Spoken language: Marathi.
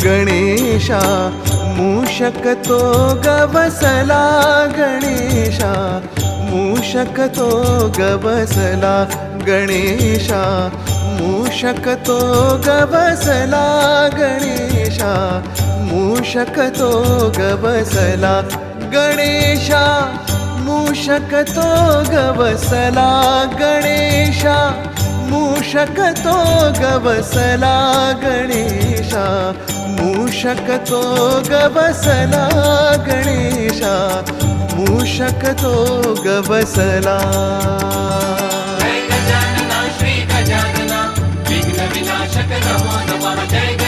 गणेशा मूषक तो गवसला गणेशा मूषक तो गवसला गणेशा मूषक तो गवसला गणेशा मूषक तो गवसला गणेशा मूषक तो गवसला गणेशा मूषक तो गवसला गणेशा मूषक तो गवसला गणेशा मूषक तो गवसला. जय गजानना श्री गजानना विघ्न विनाशक नमो नमः. जय